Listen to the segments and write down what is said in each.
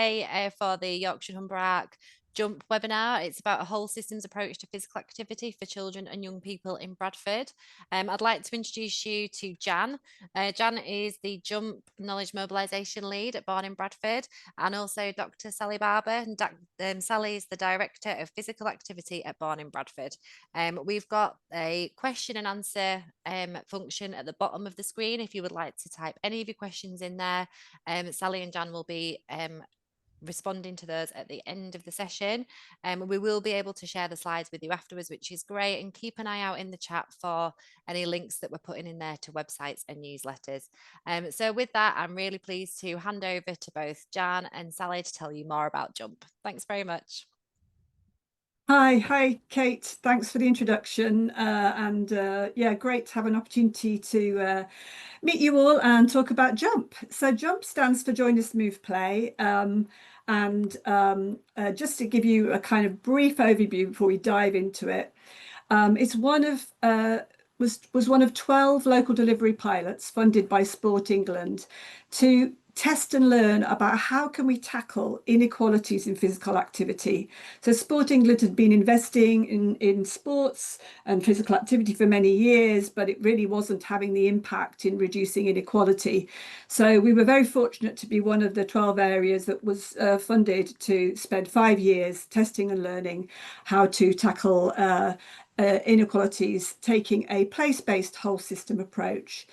today for the Yorkshire Humber Arc Jump webinar. It's about a whole systems approach to physical activity for children and young people in Bradford. I'd like to introduce you to Jan. Jan is the Jump Knowledge Mobilisation Lead at Born in Bradford, and also Dr. Sally Barber. And Sally is the Director of Physical Activity at Born in Bradford. We've got a question and answer function at the bottom of the screen if you would like to type any of your questions in there. Sally and Jan will be responding to those at the end of the session. We will be able to share the slides with you afterwards, which is great, and keep an eye out in the chat for any links that we're putting in there to websites and newsletters. So with that, I'm really pleased to hand over to both Jan and Sally to tell you more about Jump. Thanks very much. Hi, Kate. Thanks for the introduction. Yeah, great to have an opportunity to meet you all and talk about Jump. So Jump stands for Join Us Move Play. Just to give you a kind of brief overview before we dive into it, it's was one of 12 local delivery pilots funded by Sport England to test and learn about how can we tackle inequalities in physical activity. So Sport England had been investing in sports and physical activity for many years, but it really wasn't having the impact in reducing inequality. So we were very fortunate to be one of the 12 areas that was funded to spend 5 years testing and learning how to tackle inequalities, taking a place-based whole system approach.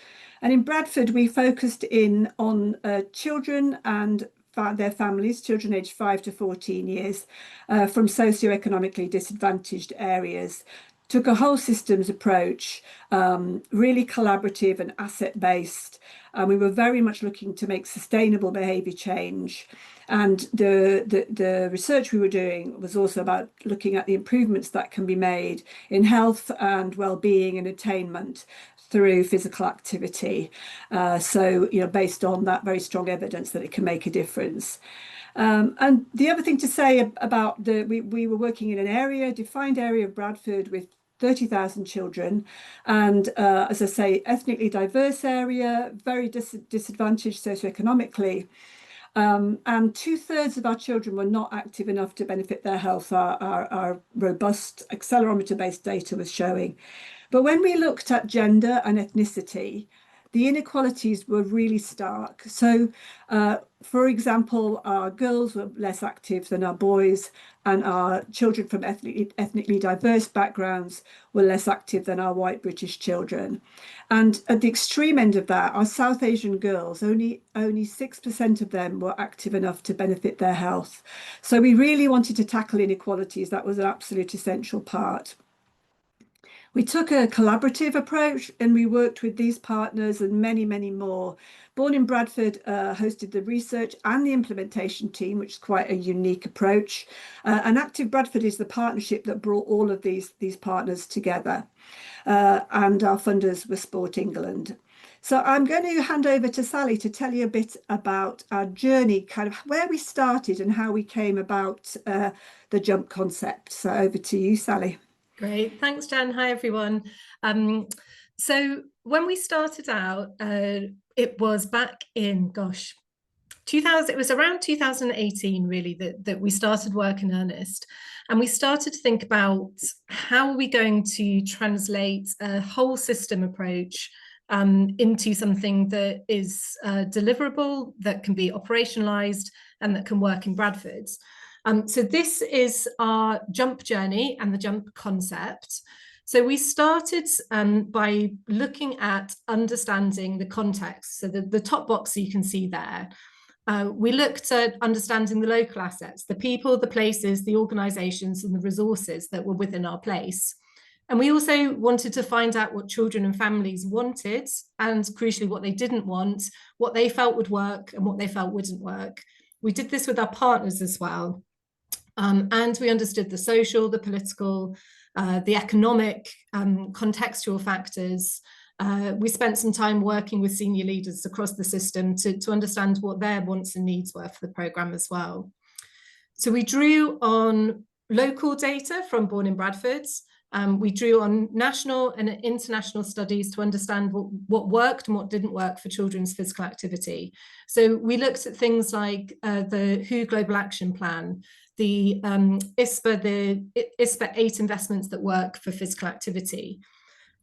And in Bradford, we focused in on children and their families, children aged 5 to 14 years, from socioeconomically disadvantaged areas. Took a whole systems approach, really collaborative and asset-based. We were very much looking to make sustainable behaviour change. And the research we were doing was also about looking at the improvements that can be made in health and well-being and attainment through physical activity. So, based on that very strong evidence that it can make a difference. And the other thing to say about we were working in an defined area of Bradford with 30,000 children, and as I say, ethnically diverse area, very disadvantaged socioeconomically. And 2/3 of our children were not active enough to benefit their health, our robust accelerometer-based data was showing. But when we looked at gender and ethnicity, the inequalities were really stark. So, for example, our girls were less active than our boys, and our children from ethnically diverse backgrounds were less active than our white British children. And at the extreme end of that, our South Asian girls, only 6% of them were active enough to benefit their health. So we really wanted to tackle inequalities. That was an absolute essential part. We took a collaborative approach and we worked with these partners and many, many more. Born in Bradford hosted the research and the implementation team, which is quite a unique approach. And Active Bradford is the partnership that brought all of these partners together. And our funders were Sport England. So I'm going to hand over to Sally to tell you a bit about our journey, kind of where we started and how we came about the Jump concept. So over to you, Sally. Great, thanks, Jan. Hi, everyone. So when we started out, it was back in, 2000. It was around 2018, really, that we started work in earnest. And we started to think about how are we going to translate a whole system approach into something that is deliverable, that can be operationalized, and that can work in Bradford. So this is our Jump journey and the Jump concept. So we started by looking at understanding the context. So the top box you can see there. We looked at understanding the local assets, the people, the places, the organisations and the resources that were within our place. And we also wanted to find out what children and families wanted, and crucially what they didn't want, what they felt would work and what they felt wouldn't work. We did this with our partners as well. And we understood the social, the political, the economic, contextual factors. We spent some time working with senior leaders across the system to understand what their wants and needs were for the programme as well. So we drew on local data from Born in Bradford, We drew on national and international studies to understand what worked and what didn't work for children's physical activity. So we looked at things like the WHO Global Action Plan, the ISPA 8 investments that work for physical activity.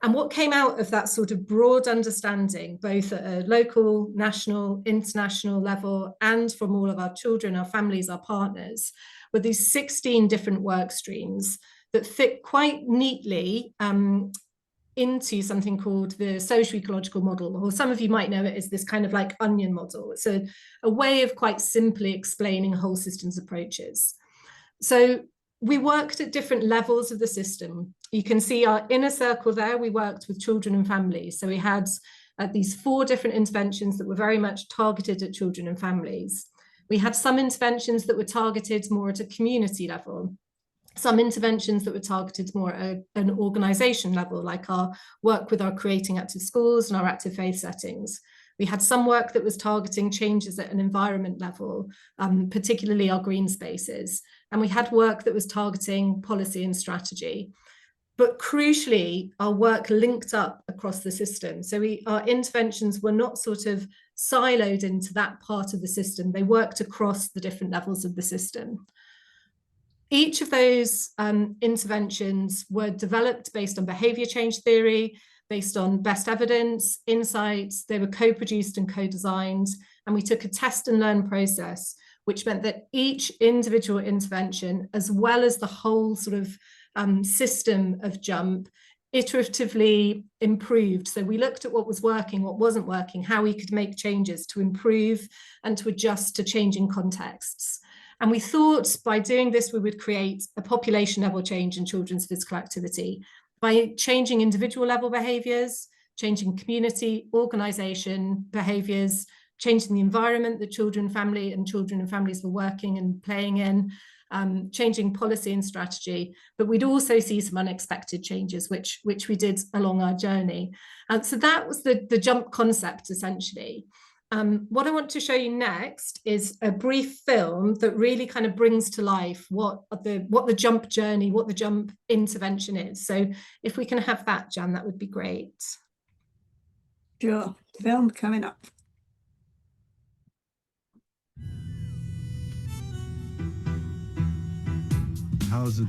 And what came out of that sort of broad understanding, both at a local, national, international level, and from all of our children, our families, our partners, were these 16 different work streams that fit quite neatly into something called the socio-ecological model, or some of you might know it as this kind of like onion model. It's a way of quite simply explaining whole systems approaches. So we worked at different levels of the system. You can see our inner circle there. We worked with children and families. So we had these 4 different interventions that were very much targeted at children and families. We had some interventions that were targeted more at a community level, some interventions that were targeted more at an organisation level, like our work with our Creating Active Schools and our active faith settings. We had some work that was targeting changes at an environment level, particularly our green spaces. And we had work that was targeting policy and strategy. But crucially, our work linked up across the system. So our interventions were not sort of siloed into that part of the system. They worked across the different levels of the system. Each of those interventions were developed based on behaviour change theory, based on best evidence, insights. They were co-produced and co-designed. And we took a test and learn process, which meant that each individual intervention, as well as the whole sort of system of JUMP, iteratively improved. So we looked at what was working, what wasn't working, how we could make changes to improve and to adjust to changing contexts. And we thought by doing this, we would create a population level change in children's physical activity by changing individual level behaviours, changing community, organisation behaviours, changing the environment that children and families were working and playing in, changing policy and strategy. But we'd also see some unexpected changes, which we did along our journey. And so that was the JUMP concept, essentially. What I want to show you next is a brief film that really kind of brings to life what the JUMP journey, what the JUMP intervention is. So if we can have that, Jan, that would be great. Sure, film coming up. How's it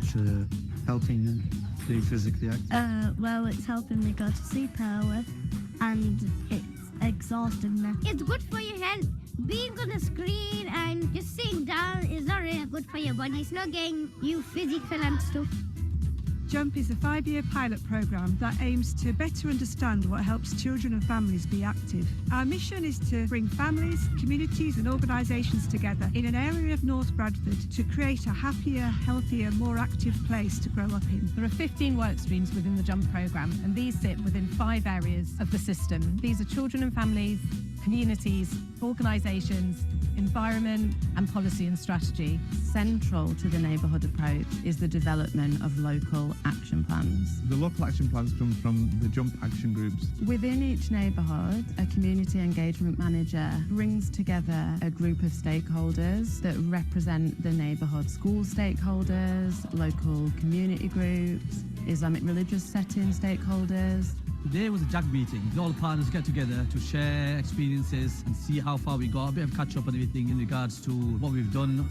helping you stay physically active? Well, it's helping me go to sea power, and it's exhausting me. It's good for your health. Being on a screen and just sitting down is not really good for your body. It's not getting you physical and stuff. JUMP is a 5-year pilot programme that aims to better understand what helps children and families be active. Our mission is to bring families, communities and organisations together in an area of North Bradford to create a happier, healthier, more active place to grow up in. There are 15 work streams within the JUMP programme, and these sit within 5 areas of the system. These are children and families, communities, organisations, environment and policy and strategy. Central to the neighbourhood approach is the development of local action plans. The local action plans come from the JUMP action groups. Within each neighbourhood, a community engagement manager brings together a group of stakeholders that represent the neighbourhood: school stakeholders, local community groups, Islamic religious setting stakeholders. Today was a JAG meeting. All partners get together to share experiences and see how far we got, a bit of catch up on everything in regards to what we've done.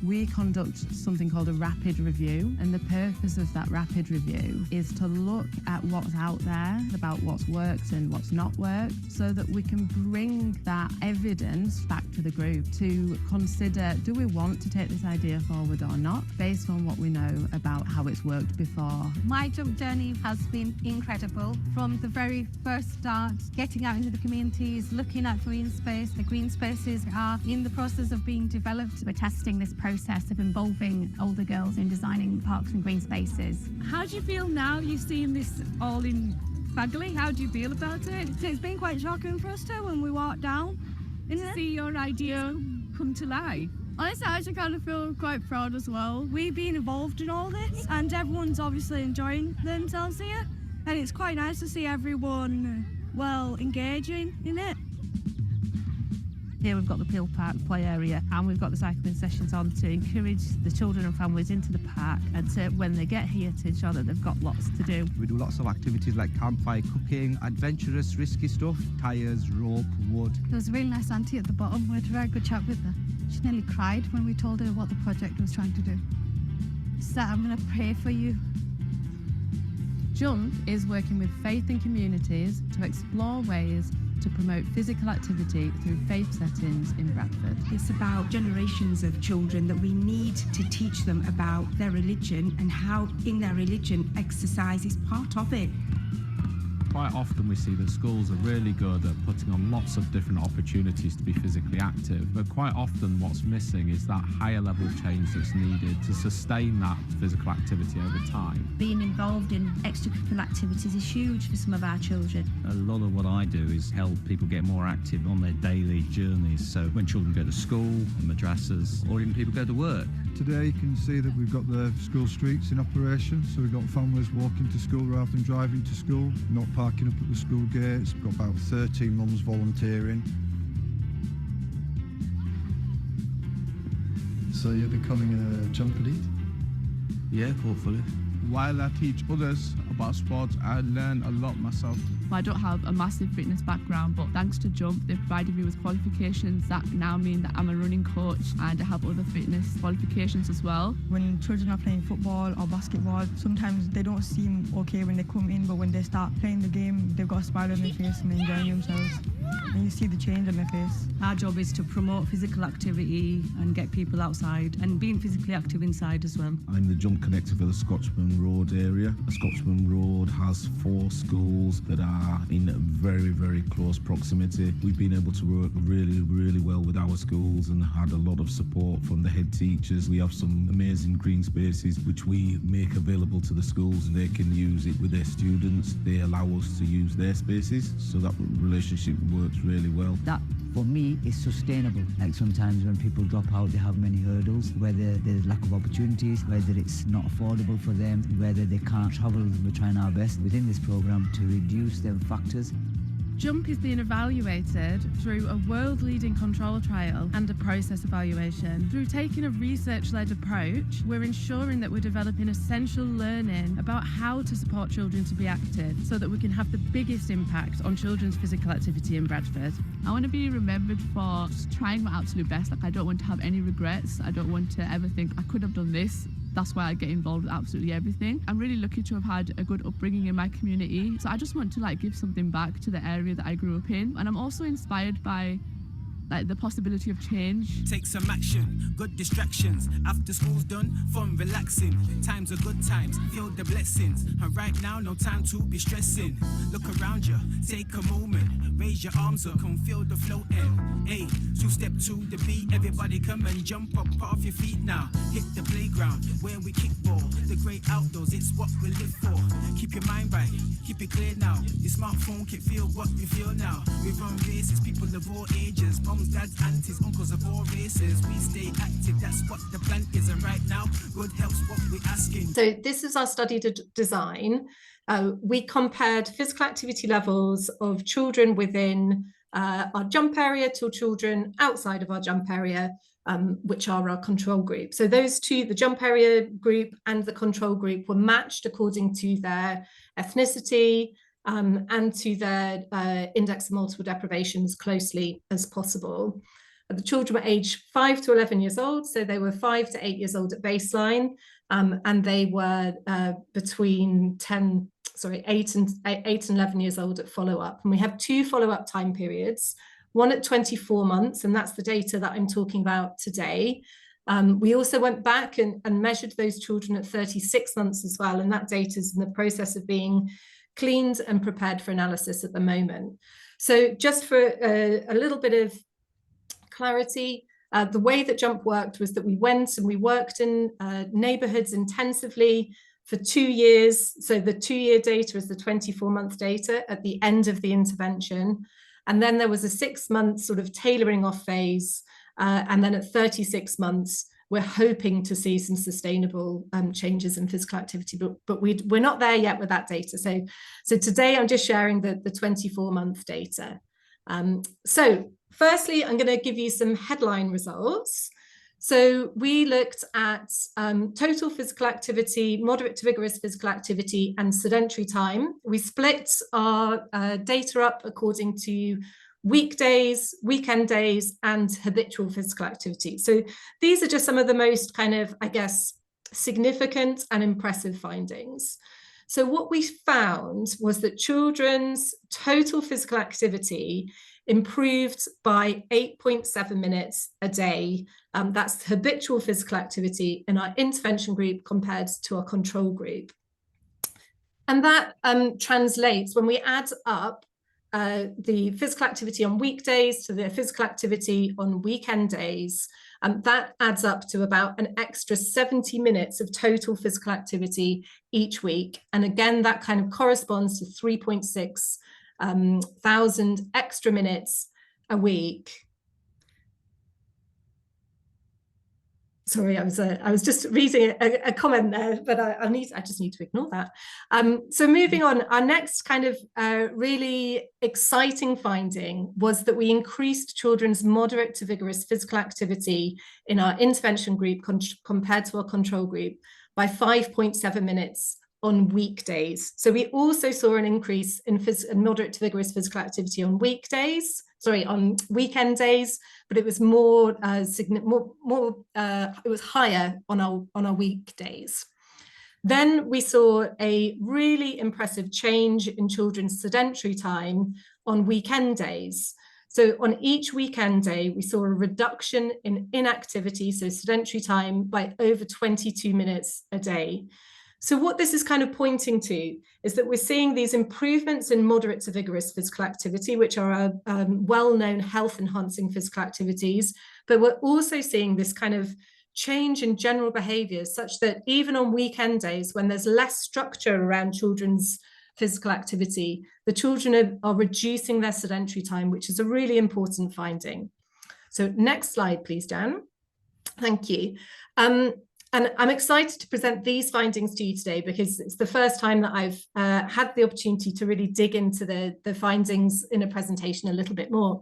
We conduct something called a rapid review, and the purpose of that rapid review is to look at what's out there about what's worked and what's not worked, so that we can bring that evidence back to the group to consider, do we want to take this idea forward or not, based on what we know about how it's worked before. My JUMP journey has been incredible. From the very first start, getting out into the communities, looking at green space. The green spaces are in the process of being developed. We're testing this process of involving older girls in designing parks and green spaces. How do you feel now you've seen this all in Bagley? How do you feel about it? It's been quite shocking for us too when we walked down. To see your idea come to life. Honestly, I actually kind of feel quite proud as well. We've been involved in all this and everyone's obviously enjoying themselves here. And it's quite nice to see everyone, well, engaging in it. Here we've got the Peel Park play area, and we've got the cycling sessions on to encourage the children and families into the park, and to, when they get here, to ensure that they've got lots to do. We do lots of activities like campfire cooking, adventurous, risky stuff, tyres, rope, wood. There was a really nice auntie at the bottom. We had a very good chat with her. She nearly cried when we told her what the project was trying to do. She said, I'm going to pray for you. Jump is working with faith and communities to explore ways to promote physical activity through faith settings in Bradford. It's about generations of children that we need to teach them about their religion and how in their religion exercise is part of it. Quite often we see that schools are really good at putting on lots of different opportunities to be physically active, but quite often what's missing is that higher level change that's needed to sustain that physical activity over time. Being involved in extracurricular activities is huge for some of our children. A lot of what I do is help people get more active on their daily journeys. So when children go to school, madrasas, or even people go to work. Today you can see that we've got the school streets in operation, so we've got families walking to school rather than driving to school, not parking up at the school gates. We've got about 13 mums volunteering. So you're becoming a jump elite? Yeah, hopefully. While I teach others about sports, I learn a lot myself. I don't have a massive fitness background, but thanks to Jump, they've provided me with qualifications that now mean that I'm a running coach, and I have other fitness qualifications as well. When children are playing football or basketball, sometimes they don't seem okay when they come in, but when they start playing the game, they've got a smile on their face and they're enjoying themselves. And you see the change on their face. Our job is to promote physical activity and get people outside and being physically active inside as well. I'm the jump connector for the Scotsman Road area. The Scotsman Road has 4 schools that are in very, very close proximity. We've been able to work really, really well with our schools and had a lot of support from the head teachers. We have some amazing green spaces which we make available to the schools, and they can use it with their students. They allow us to use their spaces, so that relationship works really well. That for me is sustainable. Like sometimes when people drop out, they have many hurdles, whether there's lack of opportunities, whether it's not affordable for them, whether they can't travel. We're trying our best within this program to reduce them factors. Jump is being evaluated through a world-leading control trial and a process evaluation. Through taking a research-led approach, we're ensuring that we're developing essential learning about how to support children to be active so that we can have the biggest impact on children's physical activity in Bradford. I want to be remembered for just trying my absolute best. Like, I don't want to have any regrets. I don't want to ever think I could have done this. That's why I get involved with absolutely everything. I'm really lucky to have had a good upbringing in my community. So I just want to give something back to the area that I grew up in. And I'm also inspired by the possibility of change. Take some action, good distractions. After school's done, fun relaxing. Times are good times, feel the blessings. And right now, no time to be stressing. Look around you, take a moment. Raise your arms up, come feel the floating. Hey, so step to the beat. Everybody come and jump up off your feet now. Hit the playground where we kick ball. The great outdoors, it's what we live for. Keep your mind right, keep it clear now. Your smartphone can feel what you feel now. We run races, people of all ages. Mums, dads, aunties, uncles of all races. We stay active, that's what the plan is. And right now, good health's what we're asking. So this is our study design. We compared physical activity levels of children within our jump area to children outside of our jump area, which are our control group. So those two, the jump area group and the control group, were matched according to their ethnicity and to their index of multiple deprivation as closely as possible. The children were aged 5 to 11 years old, so they were 5 to 8 years old at baseline, and they were between 8 and 11 years old at follow-up. And we have 2 follow-up time periods, one at 24 months, and that's the data that I'm talking about today. We also went back and measured those children at 36 months as well, and that data is in the process of being cleaned and prepared for analysis at the moment. So just for a little bit of clarity, the way that Jump worked was that we went and we worked in neighbourhoods intensively for 2 years. So the 2-year data is the 24-month data at the end of the intervention. And then there was a 6-month sort of tailoring off phase. And then at 36 months, we're hoping to see some sustainable changes in physical activity, but we're not there yet with that data. So today I'm just sharing the 24-month data. So firstly, I'm going to give you some headline results. So we looked at total physical activity, moderate to vigorous physical activity, and sedentary time. We split our data up according to weekdays, weekend days, and habitual physical activity. So these are just some of the most kind of, I guess, significant and impressive findings. So what we found was that children's total physical activity improved by 8.7 minutes a day. That's habitual physical activity in our intervention group compared to our control group. And that translates, when we add up the physical activity on weekdays to the physical activity on weekend days, that adds up to about an extra 70 minutes of total physical activity each week. And again, that kind of corresponds to 3.6 thousand extra minutes a week. Sorry, I was just reading a comment there, but I just need to ignore that. So moving on, our next kind of really exciting finding was that we increased children's moderate to vigorous physical activity in our intervention group compared to our control group by 5.7 minutes on weekdays. So we also saw an increase in moderate to vigorous physical activity on weekdays, on weekend days, but it was more it was higher on our weekdays. Then we saw a really impressive change in children's sedentary time on weekend days. So on each weekend day, we saw a reduction in inactivity, so sedentary time, by over 22 minutes a day. So what this is kind of pointing to is that we're seeing these improvements in moderate to vigorous physical activity, which are well-known health-enhancing physical activities, but we're also seeing this kind of change in general behaviours, such that even on weekend days, when there's less structure around children's physical activity, the children are reducing their sedentary time, which is a really important finding. So next slide, please, Dan. Thank you. And I'm excited to present these findings to you today because it's the first time that I've had the opportunity to really dig into the findings in a presentation a little bit more.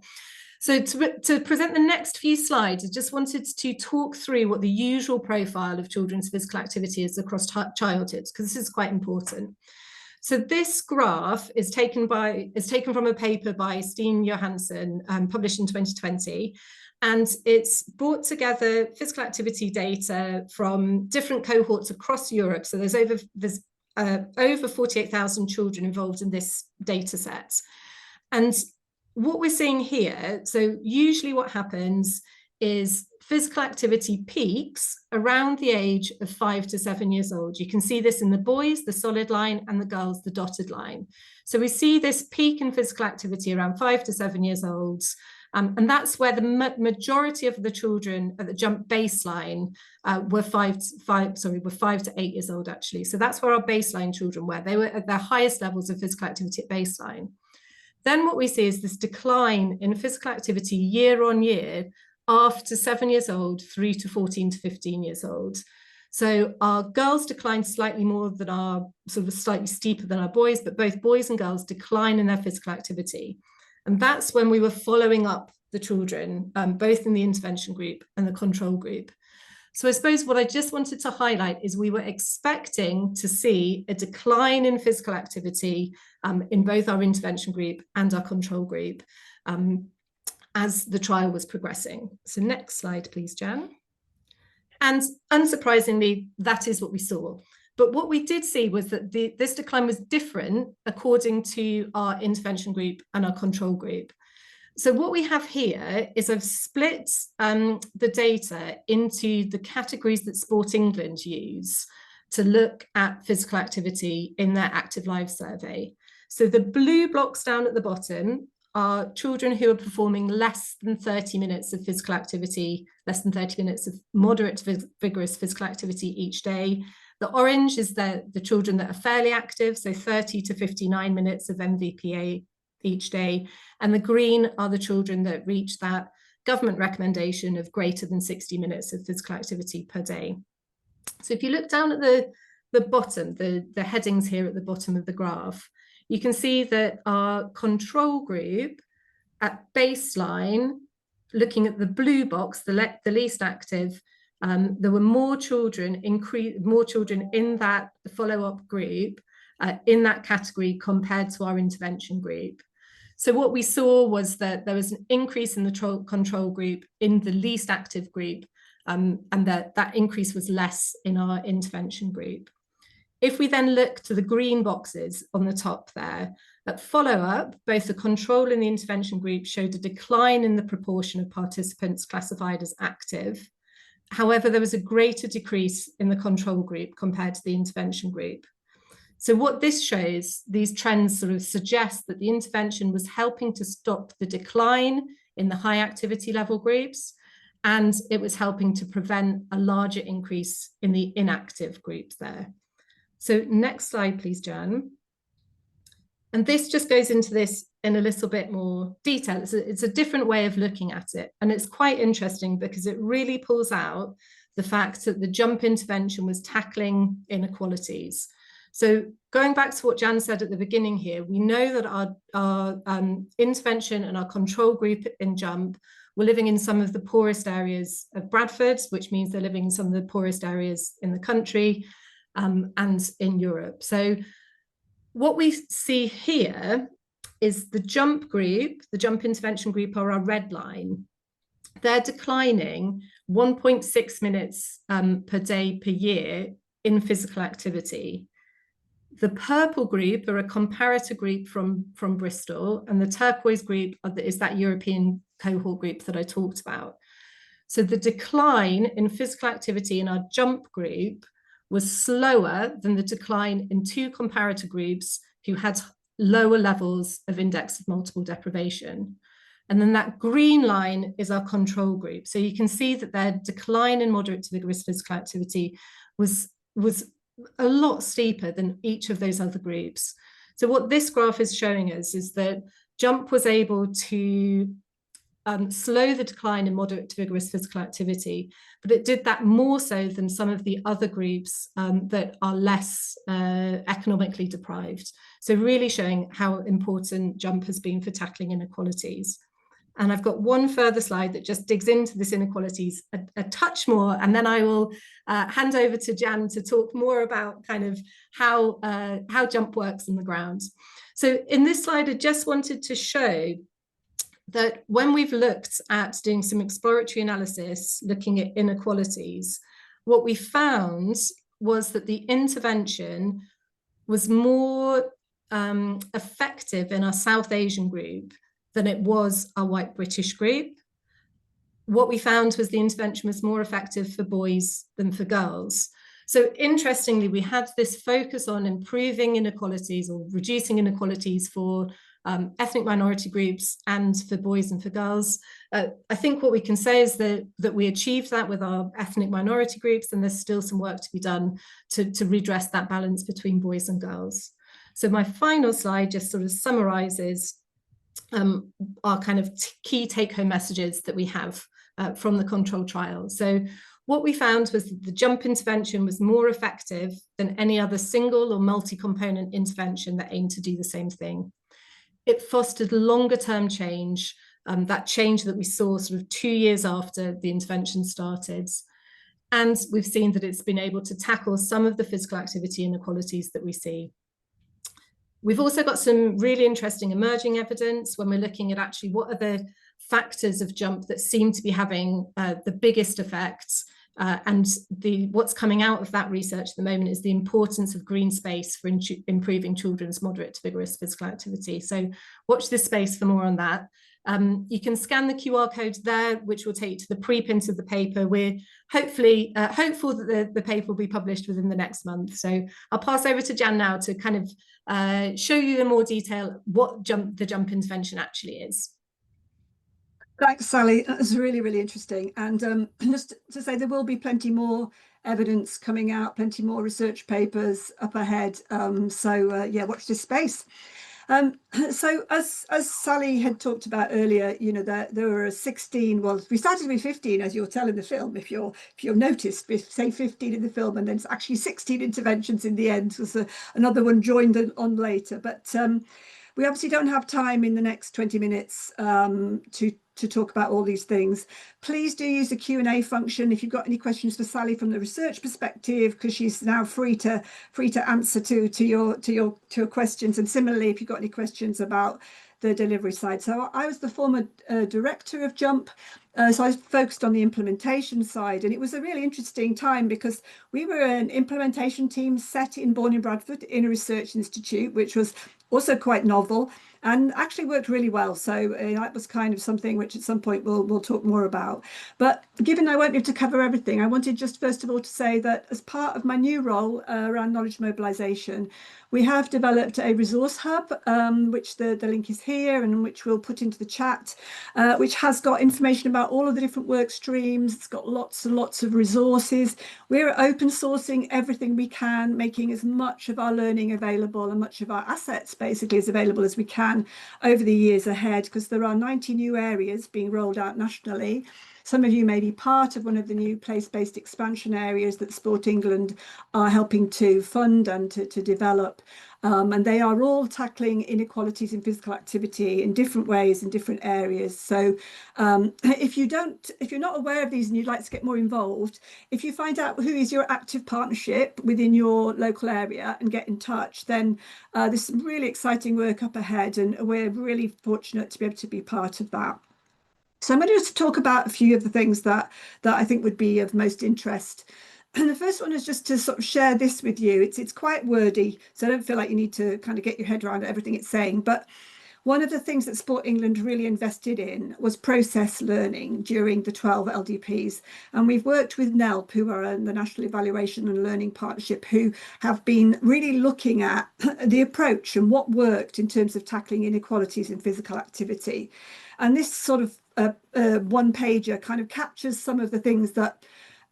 So to present the next few slides, I just wanted to talk through what the usual profile of children's physical activity is across childhoods, because this is quite important. So this graph is taken from a paper by Steen Johansson, published in 2020. And it's brought together physical activity data from different cohorts across Europe. So there's over 48,000 children involved in this data set. And what we're seeing here, so usually what happens is physical activity peaks around the age of 5 to 7 years old. You can see this in the boys, the solid line, and the girls, the dotted line. So we see this peak in physical activity around 5 to 7 years old. And that's where the majority of the children at the jump baseline were 5 to 8 years old, actually. So that's where our baseline children were. They were at their highest levels of physical activity at baseline. Then what we see is this decline in physical activity year on year after 7 years old through to 14 to 15 years old. So our girls declined slightly more than our, sort of slightly steeper than our boys, but both boys and girls decline in their physical activity. And that's when we were following up the children, both in the intervention group and the control group. So I suppose what I just wanted to highlight is we were expecting to see a decline in physical activity in both our intervention group and our control group as the trial was progressing. So next slide, please, Jan. And unsurprisingly, that is what we saw. But what we did see was that this decline was different according to our intervention group and our control group. So what we have here is I've split the data into the categories that Sport England use to look at physical activity in their Active Lives survey. So the blue blocks down at the bottom are children who are performing less than 30 minutes of physical activity, less than 30 minutes of moderate to vigorous physical activity each day. The orange is the children that are fairly active, so 30 to 59 minutes of MVPA each day. And the green are the children that reach that government recommendation of greater than 60 minutes of physical activity per day. So if you look down at the bottom, the headings here at the bottom of the graph, you can see that our control group at baseline looking at the blue box, the least active, there were more children in that follow-up group in that category compared to our intervention group. So what we saw was that there was an increase in the control group in the least active group, and that increase was less in our intervention group. If we then look to the green boxes on the top there, at follow-up, both the control and the intervention group showed a decline in the proportion of participants classified as active. However, there was a greater decrease in the control group compared to the intervention group. So what this shows, these trends sort of suggest that the intervention was helping to stop the decline in the high activity level groups, and it was helping to prevent a larger increase in the inactive groups there. So next slide, please, Jan. And this just goes into this in a little bit more detail. It's a different way of looking at it. And it's quite interesting because it really pulls out the fact that the jump intervention was tackling inequalities. So going back to what Jan said at the beginning here, we know that our intervention and our control group in jump were living in some of the poorest areas of Bradford, which means they're living in some of the poorest areas in the country and in Europe. So what we see here is the jump group, the jump intervention group, are our red line. They're declining 1.6 minutes per day per year in physical activity. The purple group are a comparator group from Bristol, and the turquoise group is that European cohort group that I talked about. So the decline in physical activity in our jump group was slower than the decline in two comparator groups who had lower levels of index of multiple deprivation. And then that green line is our control group. So you can see that their decline in moderate to vigorous physical activity was a lot steeper than each of those other groups. So what this graph is showing us is that jump was able to slow the decline in moderate to vigorous physical activity, but it did that more so than some of the other groups that are less economically deprived. So really showing how important jump has been for tackling inequalities. And I've got one further slide that just digs into this inequalities a touch more, and then I will hand over to Jan to talk more about kind of how jump works on the ground. So in this slide, I just wanted to show that when we've looked at doing some exploratory analysis, looking at inequalities, what we found was that the intervention was more effective in our South Asian group than it was our white British group. What we found was the intervention was more effective for boys than for girls. So interestingly, we had this focus on improving inequalities or reducing inequalities for ethnic minority groups and for boys and for girls. I think what we can say is that we achieved that with our ethnic minority groups, and there's still some work to be done to redress that balance between boys and girls. So my final slide just sort of summarizes our kind of key take-home messages that we have from the control trial. So what we found was that the jump intervention was more effective than any other single or multi-component intervention that aimed to do the same thing. It fostered longer term change, that change that we saw sort of 2 years after the intervention started. And we've seen that it's been able to tackle some of the physical activity inequalities that we see. We've also got some really interesting emerging evidence when we're looking at actually what are the factors of jump that seem to be having the biggest effects. And what's coming out of that research at the moment is the importance of green space for improving children's moderate to vigorous physical activity. So watch this space for more on that. You can scan the QR code there, which will take you to the preprint of the paper. We're hopefully hopeful that the paper will be published within the next month. So I'll pass over to Jan now to kind of show you in more detail what the jump intervention actually is. Thanks, Sally. That's really, really interesting. And just to say, there will be plenty more evidence coming out, plenty more research papers up ahead. Yeah, watch this space. So as Sally had talked about earlier, you know, there were 16, well, we started with 15, as you'll tell in the film, if you've noticed, we say 15 in the film, and then it's actually 16 interventions in the end, was another one joined on later. But we obviously don't have time in the next 20 minutes to to talk about all these things. Please do use the Q&A function if you've got any questions for Sally from the research perspective, because she's now free to answer to your questions. And similarly, if you've got any questions about the delivery side. So I was the former director of JUMP. So I focused on the implementation side, and it was a really interesting time because we were an implementation team set in Born in Bradford in a research institute, which was also quite novel and actually worked really well. So that was kind of something which at some point we'll talk more about. But given I won't be able to cover everything, I wanted just first of all to say that as part of my new role around knowledge mobilisation, we have developed a resource hub, which the link is here and which we'll put into the chat, which has got information about all of the different work streams. It's got lots and lots of resources. We're open sourcing everything we can, making as much of our learning available and much of our assets basically as available as we can over the years ahead, because there are 90 new areas being rolled out nationally. Some of you may be part of one of the new place-based expansion areas that Sport England are helping to fund and to develop. And they are all tackling inequalities in physical activity in different ways in different areas. So if you're not aware of these and you'd like to get more involved, if you find out who is your active partnership within your local area and get in touch, then there's some really exciting work up ahead, and we're really fortunate to be able to be part of that. So I'm going to just talk about a few of the things that I think would be of most interest. And the first one is just to sort of share this with you. It's quite wordy, so I don't feel like you need to kind of get your head around everything it's saying. But one of the things that Sport England really invested in was process learning during the 12 LDPs. And we've worked with NELP, who are the National Evaluation and Learning Partnership, who have been really looking at the approach and what worked in terms of tackling inequalities in physical activity. And this sort of one-pager kind of captures some of the things that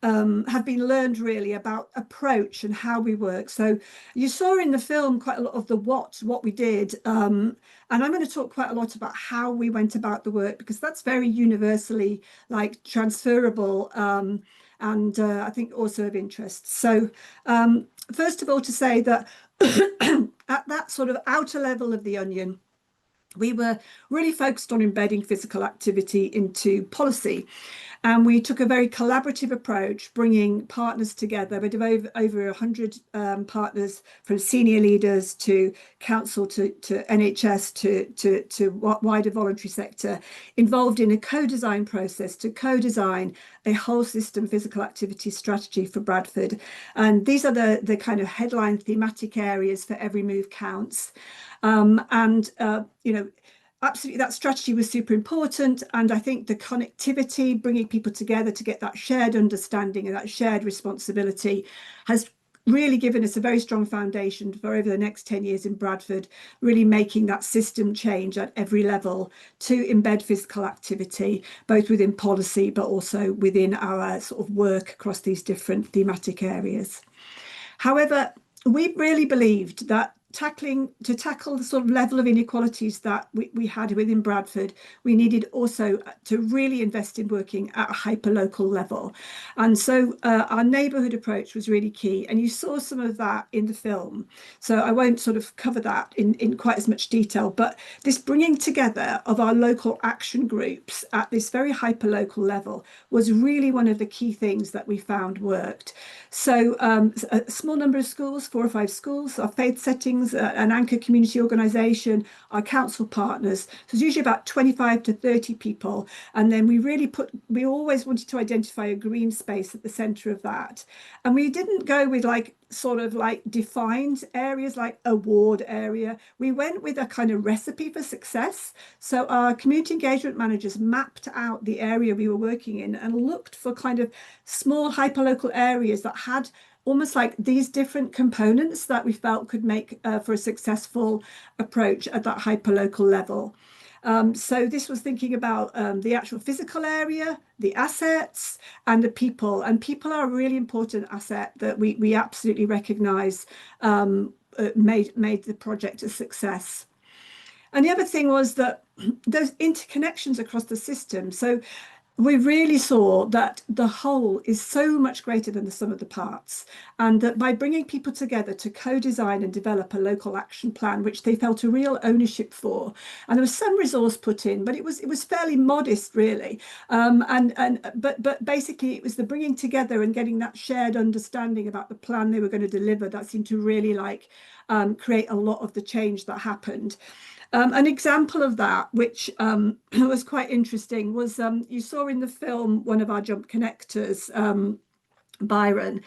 have been learned really about approach and how we work. So you saw in the film quite a lot of the what we did, and I'm going to talk quite a lot about how we went about the work, because that's very universally like transferable and I think also of interest. So first of all, to say that at that sort of outer level of the onion, we were really focused on embedding physical activity into policy. And we took a very collaborative approach, bringing partners together. We had over 100 partners, from senior leaders to council to NHS to wider voluntary sector, involved in a co-design process to co-design a whole system physical activity strategy for Bradford. And these are the kind of headline thematic areas for Every Move Counts. You know, absolutely, that strategy was super important. And I think the connectivity, bringing people together to get that shared understanding and that shared responsibility, has really given us a very strong foundation for over the next 10 years in Bradford, really making that system change at every level to embed physical activity, both within policy, but also within our sort of work across these different thematic areas. However, we really believed that to tackle the sort of level of inequalities that we had within Bradford, we needed also to really invest in working at a hyper-local level. And so our neighbourhood approach was really key. And you saw some of that in the film. So I won't sort of cover that in quite as much detail, but this bringing together of our local action groups at this very hyper-local level was really one of the key things that we found worked. So a small number of schools, 4 or 5 schools, our faith settings, an anchor community organisation, our council partners. So it's usually about 25 to 30 people. And then we always wanted to identify a green space at the centre of that. And we didn't go with sort of defined areas like a ward area. We went with a kind of recipe for success. So our community engagement managers mapped out the area we were working in and looked for kind of small hyperlocal areas that had almost like these different components that we felt could make for a successful approach at that hyperlocal level. So this was thinking about the actual physical area, the assets, and the people. And people are a really important asset that we absolutely recognise made the project a success. And the other thing was that those interconnections across the system. So we really saw that the whole is so much greater than the sum of the parts, and that by bringing people together to co-design and develop a local action plan, which they felt a real ownership for, and there was some resource put in, but it was fairly modest, really. But basically, it was the bringing together and getting that shared understanding about the plan they were going to deliver that seemed to really create a lot of the change that happened. An example of that, which was quite interesting, was you saw in the film one of our jump connectors, Byron.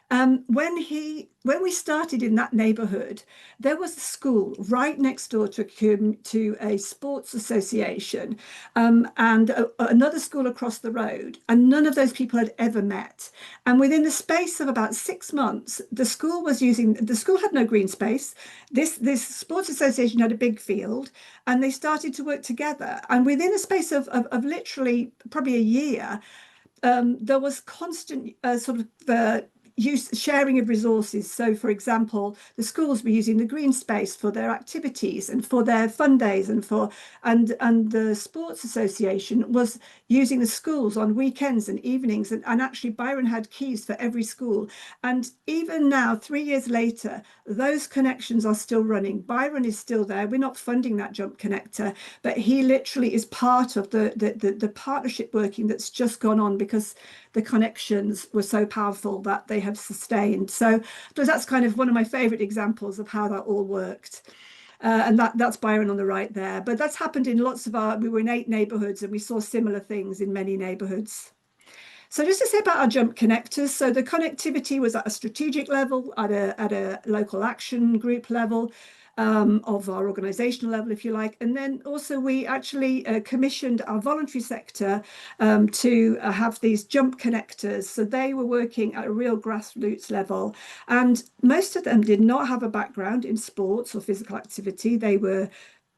When we started in that neighborhood, there was a school right next door to a sports association, and another school across the road, and none of those people had ever met. And within the space of about 6 months, the school had no green space. This sports association had a big field, and they started to work together. And within a space of literally probably a year, there was constant sharing of resources. So, for example, the schools were using the green space for their activities and for their fun days, and the sports association was using the schools on weekends and evenings. And actually, Byron had keys for every school. And even now, 3 years later, those connections are still running. Byron is still there. We're not funding that jump connector, but he literally is part of the partnership working that's just gone on, because the connections were so powerful that they have sustained. So that's kind of one of my favorite examples of how that all worked. And that's Byron on the right there. But that's happened in we were in 8 neighborhoods, and we saw similar things in many neighborhoods. So just to say about our jump connectors, so the connectivity was at a strategic level, at a local action group level, of our organizational level, if you like. And then also we actually commissioned our voluntary sector to have these jump connectors. So they were working at a real grassroots level. And most of them did not have a background in sports or physical activity. They were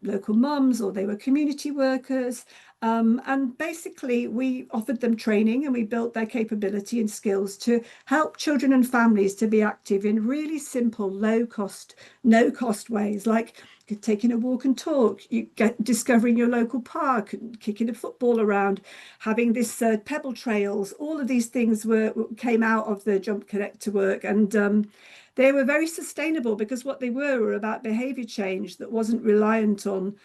local mums, or they were community workers. And basically, we offered them training, and we built their capability and skills to help children and families to be active in really simple, low cost, no cost ways, like taking a walk and talk, discovering your local park, kicking a football around, having this pebble trails. All of these things came out of the jump connector work, and they were very sustainable, because what they were about behavior change that wasn't reliant on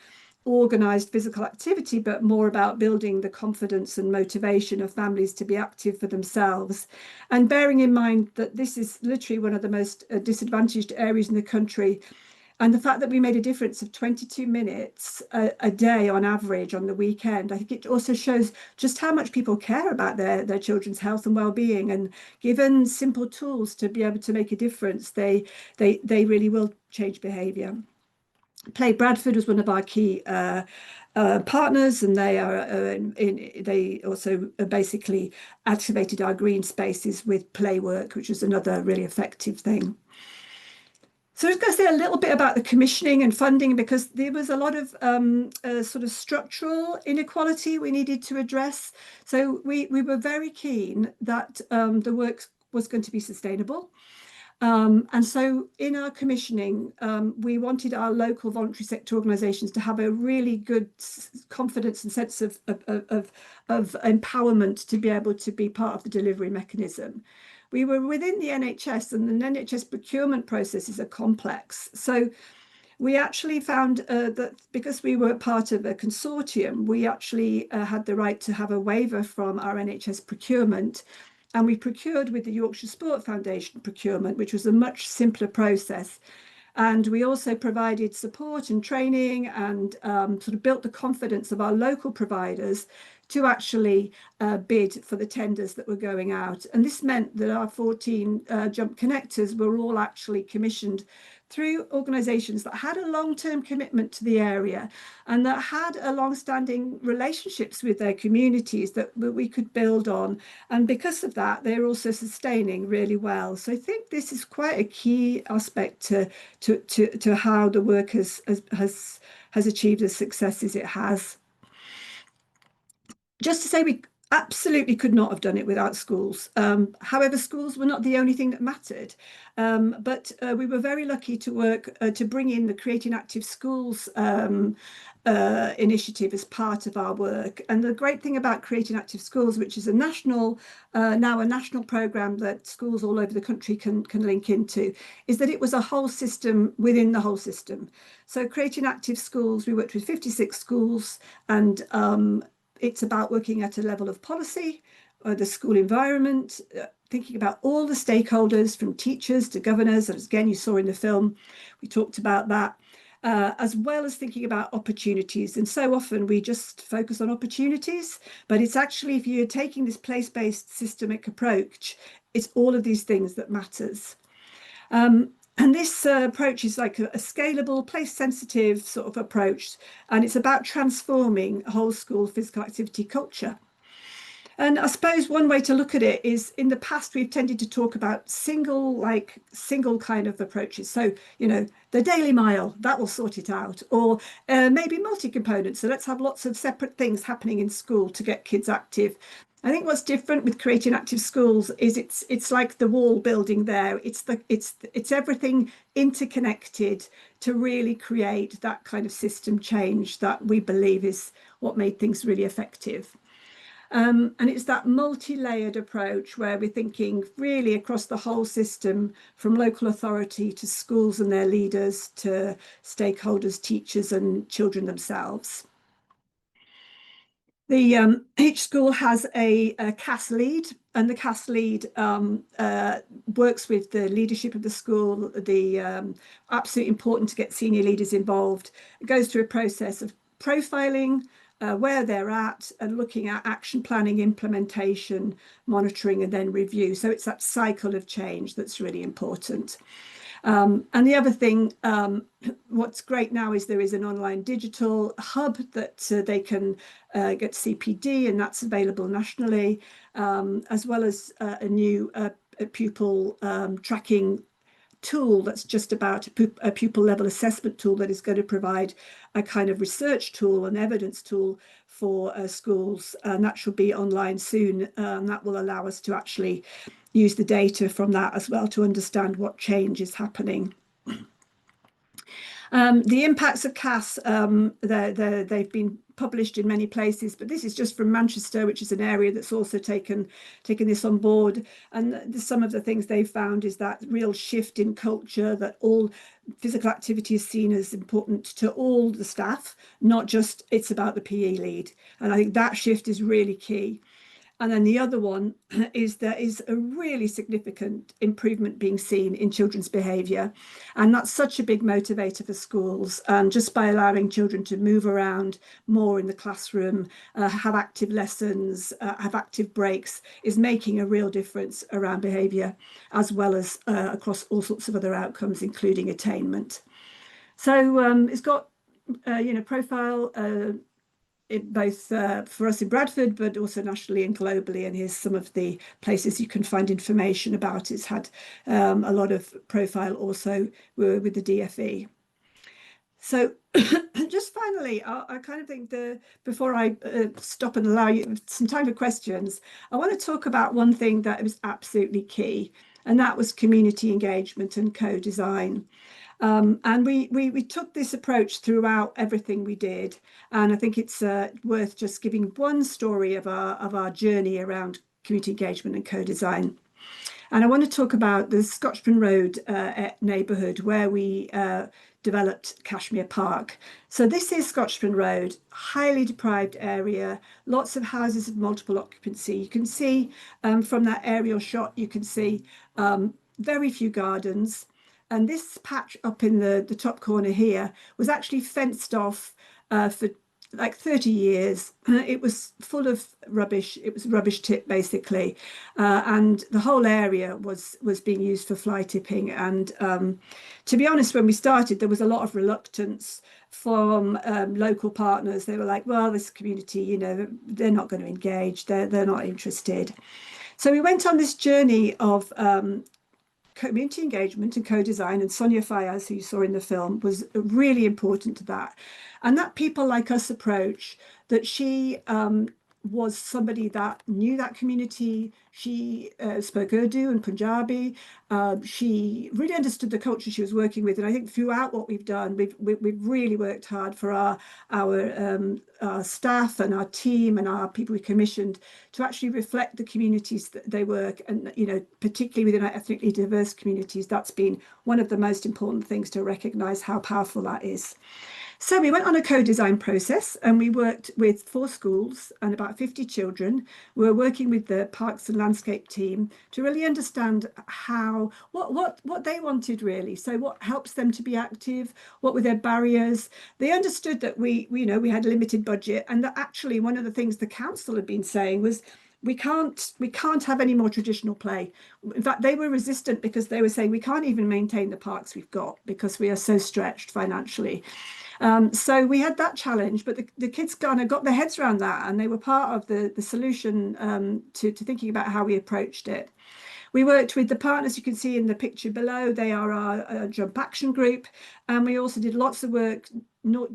organized physical activity, but more about building the confidence and motivation of families to be active for themselves. And bearing in mind that this is literally one of the most disadvantaged areas in the country. And the fact that we made a difference of 22 minutes a day on average on the weekend, I think it also shows just how much people care about their children's health and well-being. And given simple tools to be able to make a difference, they really will change behavior. Play Bradford was one of our key partners, and they also basically activated our green spaces with play work, which was another really effective thing. So I was going to say a little bit about the commissioning and funding, because there was a lot of sort of structural inequality we needed to address. So we were very keen that the work was going to be sustainable. And so in our commissioning, we wanted our local voluntary sector organisations to have a really good confidence and sense of empowerment to be able to be part of the delivery mechanism. We were within the NHS, and the NHS procurement processes are complex. So we actually found that because we were part of a consortium, we actually had the right to have a waiver from our NHS procurement. And we procured with the Yorkshire Sport Foundation procurement, which was a much simpler process. And we also provided support and training, and sort of built the confidence of our local providers to actually bid for the tenders that were going out. And this meant that our 14 jump connectors were all actually commissioned through organisations that had a long-term commitment to the area, and that had a long-standing relationships with their communities that we could build on. And because of that, they're also sustaining really well. So I think this is quite a key aspect to how the work has achieved the successes it has. Just to say, absolutely could not have done it without schools. However, schools were not the only thing that mattered, but we were very lucky to work to bring in the Creating Active Schools initiative as part of our work. And the great thing about Creating Active Schools, which is a national now a national program that schools all over the country can link into, is that it was a whole system within the whole system. So Creating Active Schools, we worked with 56 schools, and it's about working at a level of policy, the school environment, thinking about all the stakeholders from teachers to governors, as again you saw in the film, we talked about that, as well as thinking about opportunities. And so often we just focus on opportunities, but it's actually, if you're taking this place-based systemic approach, it's all of these things that matters. And this approach is like a scalable, place-sensitive sort of approach, and it's about transforming a whole school physical activity culture. And I suppose one way to look at it is, in the past, we've tended to talk about single kind of approaches. So, the Daily Mile, that will sort it out. Or maybe multi-component. So let's have lots of separate things happening in school to get kids active. I think what's different with Creating Active Schools is it's like the wall building there. It's everything interconnected to really create that kind of system change that we believe is what made things really effective. And it's that multi-layered approach where we're thinking really across the whole system, from local authority to schools and their leaders to stakeholders, teachers and children themselves. Each school has a CAS lead, and the CAS lead works with the leadership of the school. Absolutely important to get senior leaders involved. It goes through a process of profiling, where they're at, and looking at action planning, implementation, monitoring, and then review. So it's that cycle of change that's really important. And the other thing, what's great now is there is an online digital hub that they can get CPD, and that's available nationally, as well as a new pupil tracking tool that's just about a pupil level assessment tool that is going to provide a kind of research tool, an evidence tool for schools, and that should be online soon. That will allow us to actually use the data from that as well to understand what change is happening. The impacts of CAS, they've been published in many places, but this is just from Manchester, which is an area that's also taken this on board. And some of the things they've found is that real shift in culture, that all physical activity is seen as important to all the staff, not just it's about the PE lead. And I think that shift is really key. And then the other one is there is a really significant improvement being seen in children's behaviour. And that's such a big motivator for schools. Just by allowing children to move around more in the classroom, have active lessons, have active breaks, is making a real difference around behaviour, as well as across all sorts of other outcomes, including attainment. So it's got, profile, both for us in Bradford, but also nationally and globally. And here's some of the places you can find information about. It's had a lot of profile also with the DFE. So just finally, I kind of think before I stop and allow you some time for questions, I want to talk about one thing that was absolutely key, and that was community engagement and co-design. And we took this approach throughout everything we did, and I think it's worth just giving one story of our journey around community engagement and co-design. And I want to talk about the Scotchman Road neighbourhood where we developed Cashmere Park. So this is Scotchman Road, highly deprived area, lots of houses of multiple occupancy. You can see from that aerial shot, you can see very few gardens. And this patch up in the top corner here was actually fenced off for like 30 years. It was full of rubbish. It was rubbish tip, basically. And the whole area was being used for fly tipping. And to be honest, when we started, there was a lot of reluctance from local partners. They were like, well, this community, they're not going to engage. They're not interested. So we went on this journey of community engagement and co-design, and Sonia Fayaz, who you saw in the film, was really important to that. And that people like us approach, that she was somebody that knew that community. She spoke Urdu and Punjabi. She really understood the culture she was working with, and I think throughout what we've done, we've really worked hard for our staff and our team and our people we commissioned to actually reflect the communities that they work, and particularly within our ethnically diverse communities. That's been one of the most important things, to recognise how powerful that is. So we went on a co-design process, and we worked with 4 schools and about 50 children. We were working with the Parks and Landscape team to really understand what they wanted really. So what helps them to be active? What were their barriers? They understood that we had a limited budget, and that actually one of the things the council had been saying was, we can't have any more traditional play. In fact, they were resistant because they were saying we can't even maintain the parks we've got because we are so stretched financially. So we had that challenge, but the kids kind of got their heads around that, and they were part of the solution to thinking about how we approached it. We worked with the partners you can see in the picture below. They are our jump action group, and we also did lots of work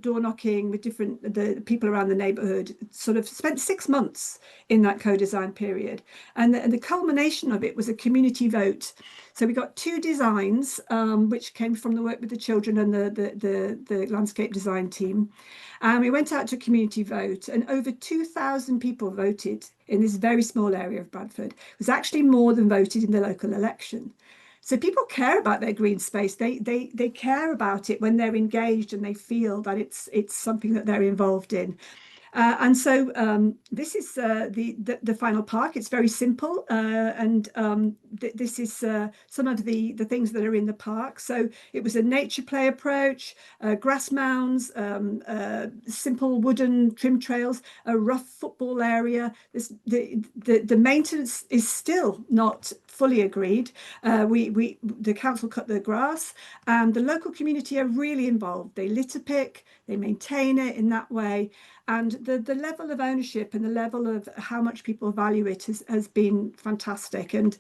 door knocking with the people around the neighbourhood. Sort of spent 6 months in that co-design period, and the culmination of it was a community vote. So we got 2 designs which came from the work with the children and the landscape design team, and we went out to a community vote, and over 2,000 people voted in this very small area of Bradford. It was actually more than voted in the local election. So people care about their green space. They care about it when they're engaged and they feel that it's something that they're involved in. And so this is the final park. It's very simple, and this is some of the things that are in the park. So it was a nature play approach, grass mounds, simple wooden trim trails, a rough football area. The maintenance is still not fully agreed. The council cut the grass, and the local community are really involved. They litter pick, they maintain it in that way, and the level of ownership and the level of how much people value it has been fantastic. And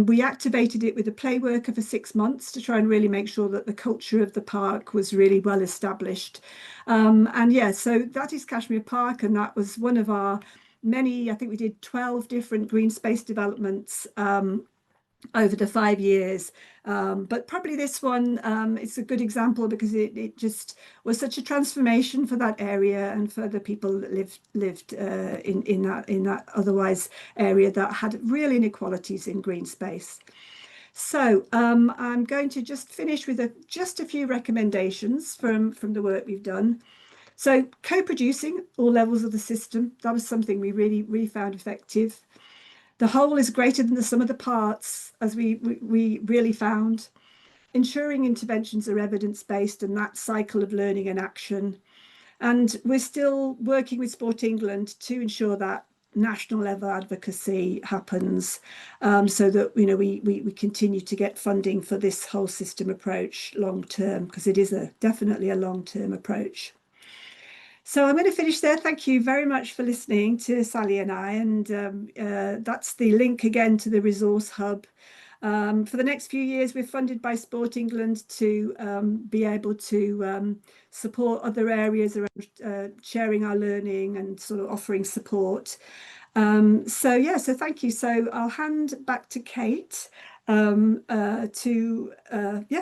we activated it with a play worker for 6 months to try and really make sure that the culture of the park was really well established. And yeah, so that is Kashmir Park, and that was one of our many, I think we did 12 different green space developments over the 5 years. But probably this one, it's a good example because it just was such a transformation for that area and for the people that lived in that otherwise area that had real inequalities in green space. So I'm going to just finish with just a few recommendations from the work we've done. So co-producing all levels of the system, that was something we really found effective. The whole is greater than the sum of the parts, as we really found. Ensuring interventions are evidence-based and that cycle of learning and action. And we're still working with Sport England to ensure that national level advocacy happens, so that we continue to get funding for this whole system approach long term, because it is definitely a long-term approach. So I'm going to finish there. Thank you very much for listening to Sally and I. And that's the link again to the resource hub. For the next few years, we're funded by Sport England to be able to support other areas around sharing our learning and sort of offering support. So thank you. So I'll hand back to Kate to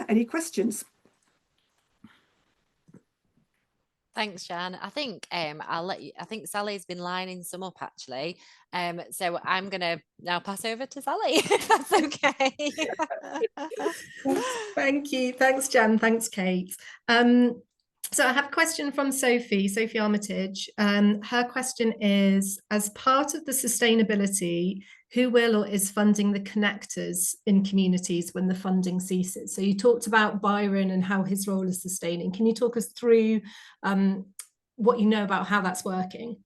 any questions. Thanks, Jan. I think I'll let you. I think Sally's been lining some up actually. So I'm gonna now pass over to Sally, if that's okay. Thank you. Thanks, Jan. Thanks, Kate. So I have a question from Sophie Armitage. Her question is, as part of the sustainability, who will or is funding the connectors in communities when the funding ceases? So you talked about Byron and how his role is sustaining. Can you talk us through what you know about how that's working?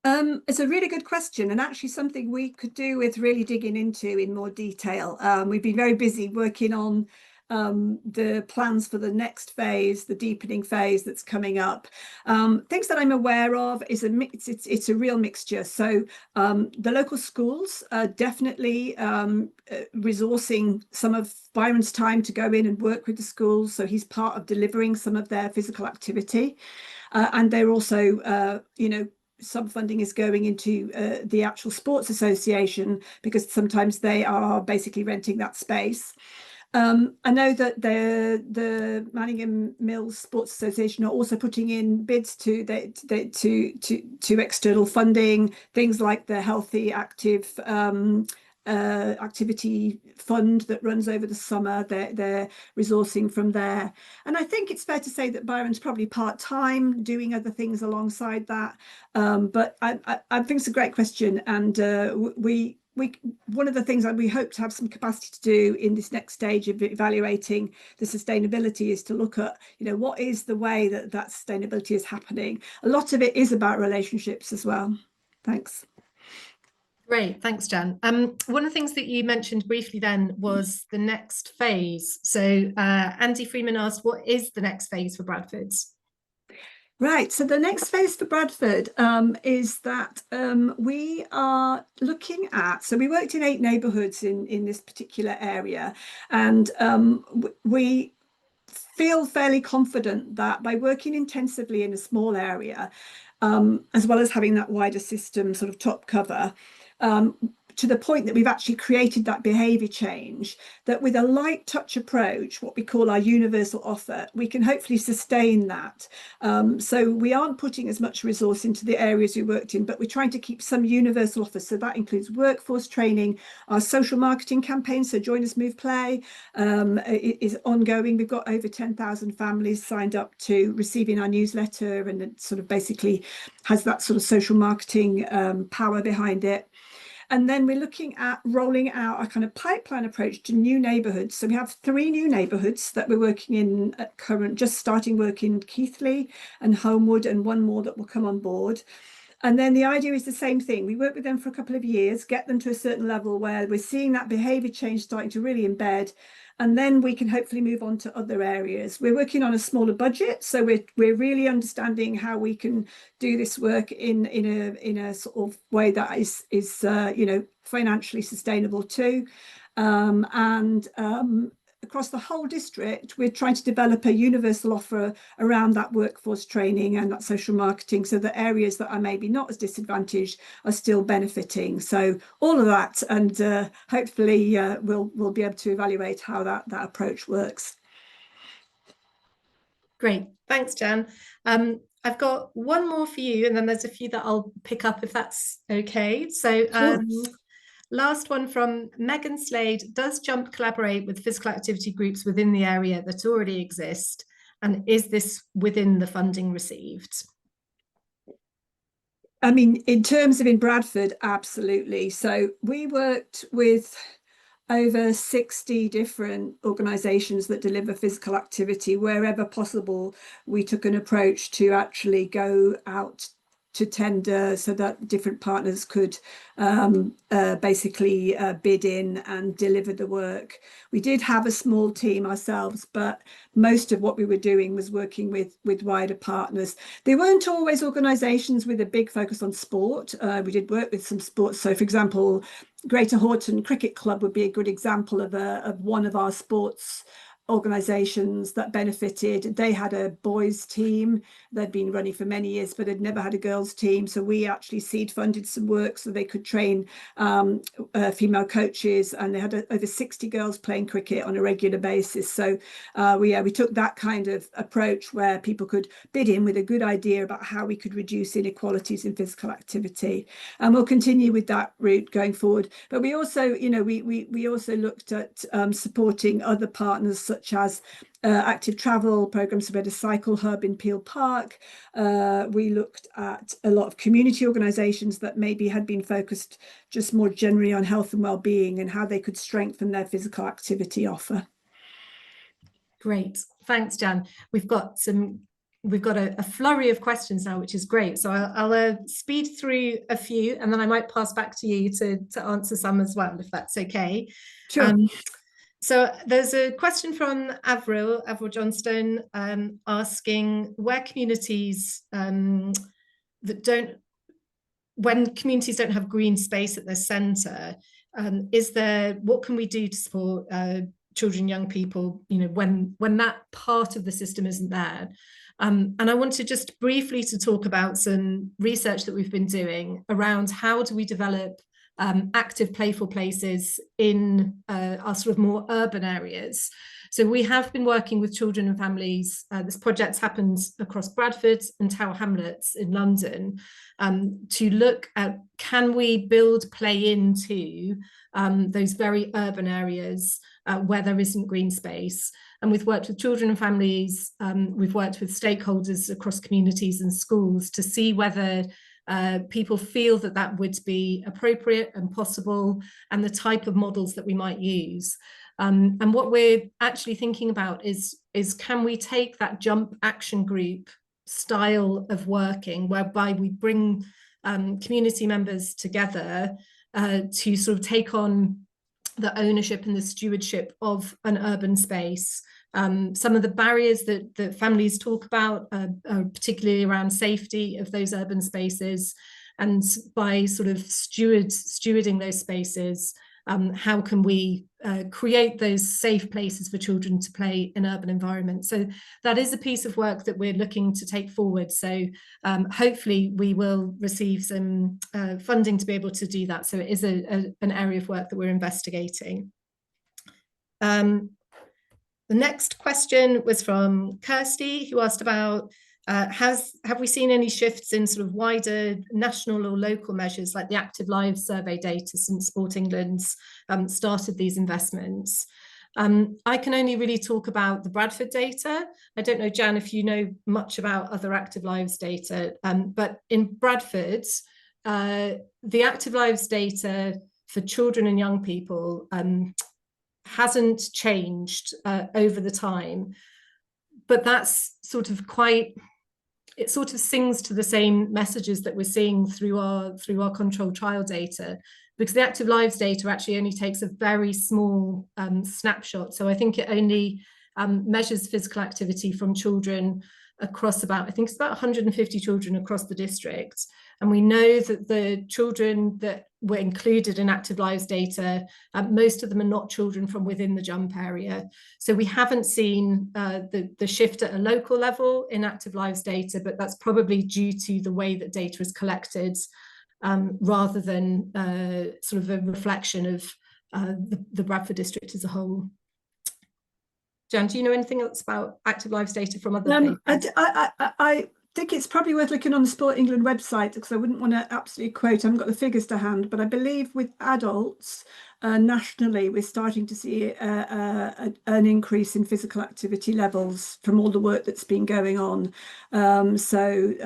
It's a really good question, and actually something we could do with really digging into in more detail. We've been very busy working on the plans for the next phase, the deepening phase that's coming up. Things that I'm aware of is it's a real mixture. So the local schools are definitely resourcing some of Byron's time to go in and work with the schools. So he's part of delivering some of their physical activity, and they're also some funding is going into the actual sports association, because sometimes they are basically renting that space. I know that the Manningham Mills Sports Association are also putting in bids to external funding, things like the Healthy Active activity fund that runs over the summer. They're resourcing from there, and I think it's fair to say that Byron's probably part-time doing other things alongside that. But I think it's a great question, and one of the things that we hope to have some capacity to do in this next stage of evaluating the sustainability is to look at, what is the way that sustainability is happening. A lot of it is about relationships as well. Thanks. Great, thanks, Jan. One of the things that you mentioned briefly then was the next phase. So Andy Freeman asked, what is the next phase for Bradford? Right, so the next phase for Bradford is that we are looking at, so we worked in 8 neighbourhoods in this particular area, and we feel fairly confident that by working intensively in a small area, as well as having that wider system sort of top cover, to the point that we've actually created that behaviour change, that with a light touch approach, what we call our universal offer, we can hopefully sustain that. So we aren't putting as much resource into the areas we worked in, but we're trying to keep some universal offers. So that includes workforce training, our social marketing campaign, so Join Us Move Play, is ongoing. We've got over 10,000 families signed up to receiving our newsletter, and it sort of basically has that sort of social marketing power behind it. And then we're looking at rolling out a kind of pipeline approach to new neighbourhoods. So we have 3 new neighbourhoods that we're working in at current, just starting work in Keighley and Homewood, and 1 more that will come on board. And then the idea is the same thing. We work with them for a couple of years, get them to a certain level where we're seeing that behaviour change starting to really embed, and then we can hopefully move on to other areas. We're working on a smaller budget, so we're really understanding how we can do this work in a sort of way that is financially sustainable too. Across the whole district, we're trying to develop a universal offer around that workforce training and that social marketing, so that areas that are maybe not as disadvantaged are still benefiting. So all of that, and hopefully we'll be able to evaluate how that approach works. Great, thanks, Jan. I've got 1 more for you, and then there's a few that I'll pick up if that's okay. So Sure. Last one from Megan Slade. Does JUMP collaborate with physical activity groups within the area that already exist? And is this within the funding received? I mean, in terms of in Bradford, absolutely. So we worked with over 60 different organisations that deliver physical activity. Wherever possible, we took an approach to actually go out to tender so that different partners could basically bid in and deliver the work. We did have a small team ourselves, but most of what we were doing was working with wider partners. They weren't always organisations with a big focus on sport. We did work with some sports. So, for example, Greater Horton Cricket Club would be a good example of one of our sports organisations that benefited. They had a boys team. They'd been running for many years, but had never had a girls team. So we actually seed funded some work so they could train female coaches, and they had over 60 girls playing cricket on a regular basis. So we took that kind of approach where people could bid in with a good idea about how we could reduce inequalities in physical activity, and we'll continue with that route going forward. But we also, we also looked at supporting other partners such as active travel programs. We had a cycle hub in Peel Park. We looked at a lot of community organisations that maybe had been focused just more generally on health and well-being and how they could strengthen their physical activity offer. Great, thanks, Jan. We've got a flurry of questions now, which is great. So I'll speed through a few, and then I might pass back to you to answer some as well, if that's okay. Sure. So there's a question from Avril Johnstone asking where communities when communities don't have green space at their centre, what can we do to support children, young people, you know, when that part of the system isn't there. And I want to just briefly to talk about some research that we've been doing around how do we develop active playful places in our sort of more urban areas. So we have been working with children and families. This project happens across Bradford and Tower Hamlets in London, to look at, can we build play into those very urban areas where there isn't green space. And we've worked with children and families, we've worked with stakeholders across communities and schools to see whether people feel that that would be appropriate and possible, and the type of models that we might use. And what we're actually thinking about is can we take that jump action group style of working, whereby we bring community members together to sort of take on the ownership and the stewardship of an urban space. Some of the barriers that families talk about are particularly around safety of those urban spaces, and by sort of stewarding those spaces, how can we create those safe places for children to play in urban environments? So that is a piece of work that we're looking to take forward. So hopefully we will receive some funding to be able to do that. So it is an area of work that we're investigating. The next question was from Kirsty, who asked about have we seen any shifts in sort of wider national or local measures like the Active Lives survey data since Sport England's started these investments? I can only really talk about the Bradford data. I don't know, Jan, if you know much about other Active Lives data, but in Bradford, the Active Lives data for children and young people hasn't changed over the time, but that's sort of it sort of sings to the same messages that we're seeing through our controlled trial data, because the Active Lives data actually only takes a very small snapshot. So I think it only measures physical activity from children across I think it's about 150 children across the district. And we know that the children that were included in Active Lives data, most of them are not children from within the jump area. So we haven't seen the shift at a local level in Active Lives data, but that's probably due to the way that data is collected, rather than sort of a reflection of the Bradford district as a whole. Jan, do you know anything else about Active Lives data from other papers? I think it's probably worth looking on the Sport England website, because I wouldn't want to absolutely quote, I haven't got the figures to hand, but I believe with adults nationally, we're starting to see an increase in physical activity levels from all the work that's been going on. But I'm sorry,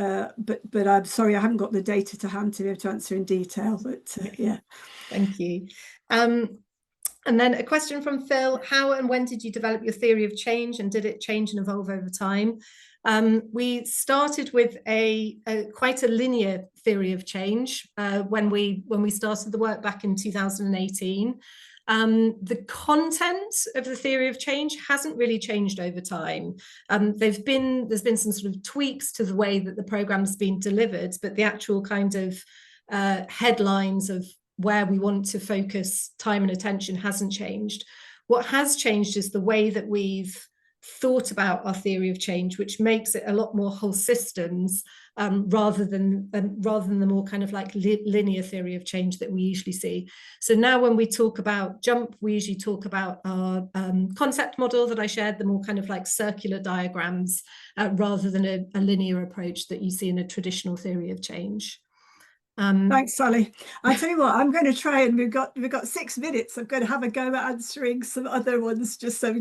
I haven't got the data to hand to be able to answer in detail, but yeah. Thank you. And then a question from Phil: how and when did you develop your theory of change, and did it change and evolve over time? We started with quite a linear theory of change when we started the work back in 2018. The content of the theory of change hasn't really changed over time. There's been some sort of tweaks to the way that the program's been delivered, but the actual kind of headlines of where we want to focus time and attention hasn't changed. What has changed is the way that we've thought about our theory of change, which makes it a lot more whole systems rather than the more kind of like linear theory of change that we usually see. So now when we talk about jump, we usually talk about our concept model that I shared, the more kind of like circular diagrams rather than a linear approach that you see in a traditional theory of change. Thanks, Sally. I tell you what, I'm going to try, and we've got 6 minutes. I'm going to have a go at answering some other ones, just so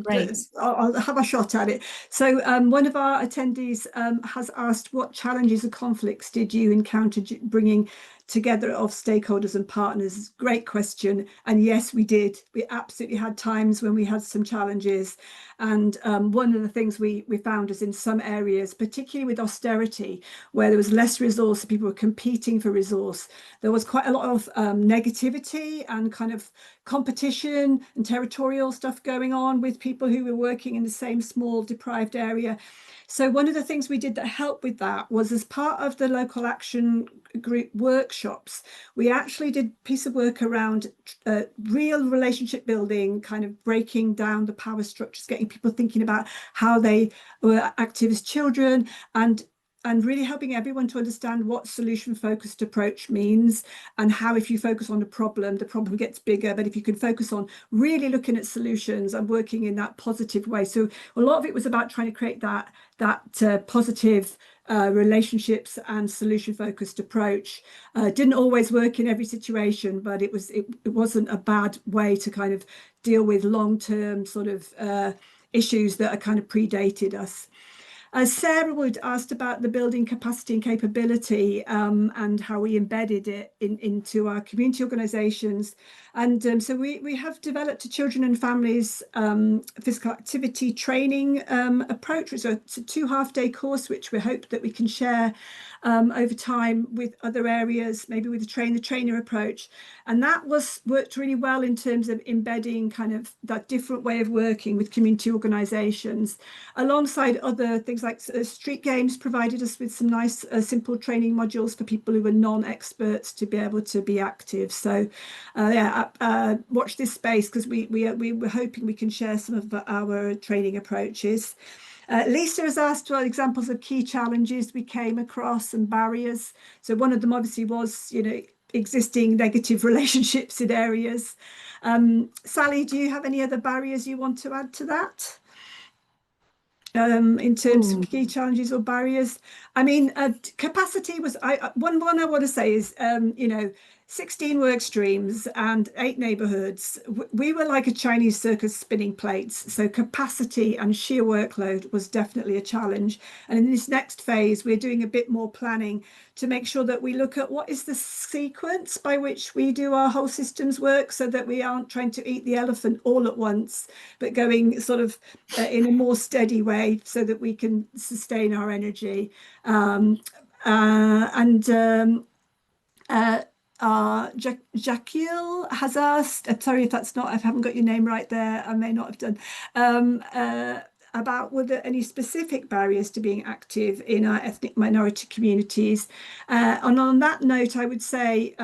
I'll have a shot at it. So one of our attendees has asked, what challenges or conflicts did you encounter bringing together of stakeholders and partners? Great question. And yes, we did. We absolutely had times when we had some challenges. And one of the things we found is in some areas, particularly with austerity, where there was less resource, people were competing for resource, there was quite a lot of negativity and kind of competition and territorial stuff going on with people who were working in the same small deprived area. So one of the things we did that helped with that was, as part of the local action group workshop workshops, we actually did a piece of work around real relationship building, kind of breaking down the power structures, getting people thinking about how they were active as children, and really helping everyone to understand what solution focused approach means, and how if you focus on the problem gets bigger, but if you can focus on really looking at solutions and working in that positive way. So a lot of it was about trying to create that positive relationships and solution focused approach. Didn't always work in every situation, but it wasn't a bad way to kind of deal with long-term sort of issues that are kind of predated us. Sarah Wood asked about the building capacity and capability, and how we embedded it into our community organisations. And so we have developed a children and families physical activity training approach, which is a 2 half-day course, which we hope that we can share over time with other areas, maybe with the trainer approach. And that worked really well in terms of embedding kind of that different way of working with community organisations, alongside other things like street games provided us with some nice simple training modules for people who were non-experts to be able to be active. So watch this space, because we were hoping we can share some of our training approaches. Lisa has asked for examples of key challenges we came across and barriers. So one of them obviously was, existing negative relationships in areas. Sally, do you have any other barriers you want to add to that? In terms of key challenges or barriers? I mean, capacity was, one I want to say is, 16 work streams and 8 neighbourhoods. We were like a Chinese circus spinning plates. So capacity and sheer workload was definitely a challenge. And in this next phase, we're doing a bit more planning to make sure that we look at what is the sequence by which we do our whole systems work, so that we aren't trying to eat the elephant all at once, but going sort of in a more steady way so that we can sustain our energy. Jacquiel has asked, I'm sorry if that's not, I haven't got your name right there, I may not have done, about were there any specific barriers to being active in our ethnic minority communities. And on that note, I would say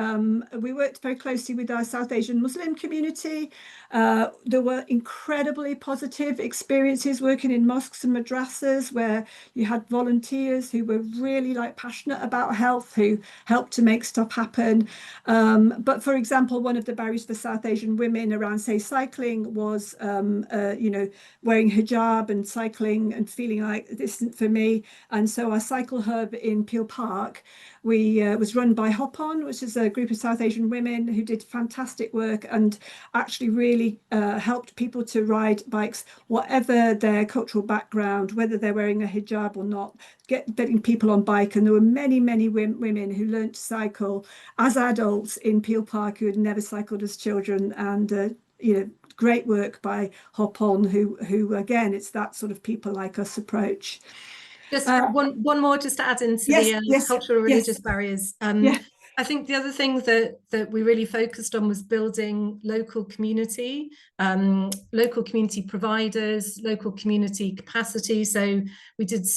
we worked very closely with our South Asian Muslim community. There were incredibly positive experiences working in mosques and madrasas, where you had volunteers who were really passionate about health, who helped to make stuff happen. But for example, one of the barriers for South Asian women around, say, cycling was, wearing hijab and cycling and feeling like this isn't for me. And so our cycle hub in Peel Park, was run by Hop On, which is a group of South Asian women who did fantastic work and actually really helped people to ride bikes, whatever their cultural background, whether they're wearing a hijab or not, getting people on bike. And there were many, many women who learned to cycle as adults in Peel Park who had never cycled as children. And, great work by Hop On, who again, it's that sort of people like us approach. Just one more just to add into the cultural religious barriers. I think the other thing that we really focused on was building local community providers, local community capacity. So we did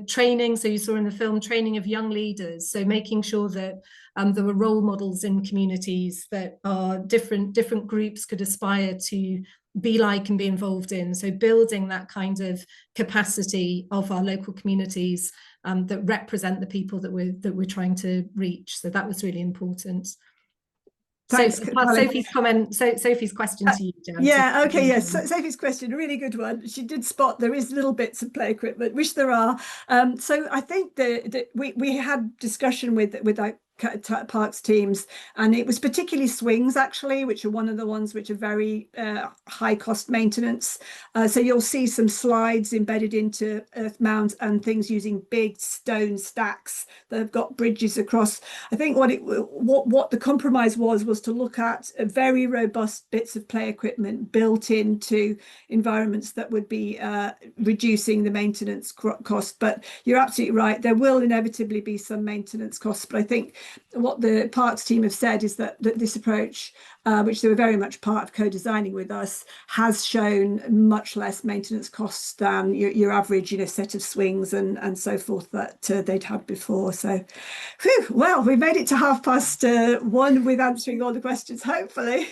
training. So you saw in the film training of young leaders. So making sure that there were role models in communities that are different groups could aspire to be like and be involved in. So building that kind of capacity of our local communities that represent the people that we're trying to reach. So that was really important. Thanks, Sophie's comment, Sophie's question to you, Jan. Sophie's question, a really good one. She did spot there is little bits of play equipment, which there are. So I think that we had discussion with our parks teams, and it was particularly swings actually, which are one of the ones which are very high cost maintenance. So you'll see some slides embedded into earth mounds and things using big stone stacks that have got bridges across. I think what the compromise was to look at very robust bits of play equipment built into environments that would be reducing the maintenance cost. But you're absolutely right, there will inevitably be some maintenance costs, but I think what the parks team have said is that this approach which they were very much part of co-designing with us, has shown much less maintenance costs than your average, set of swings and so forth that they'd had before. So, whew, well, we made it to 1:30 with answering all the questions, hopefully.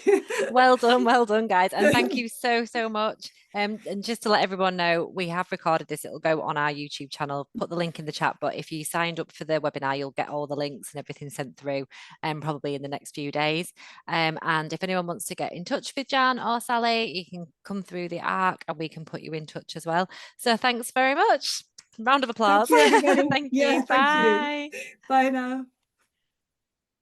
Well done, guys, and thank you so much. And just to let everyone know, we have recorded this. It'll go on our YouTube channel. Put the link in the chat. But if you signed up for the webinar, you'll get all the links and everything sent through, probably in the next few days. And if anyone wants to get in touch with Jan or Sally, you can come through the ARC, and we can put you in touch as well. So thanks very much. Round of applause. Thank you, everybody. Thank you. Bye. Bye now.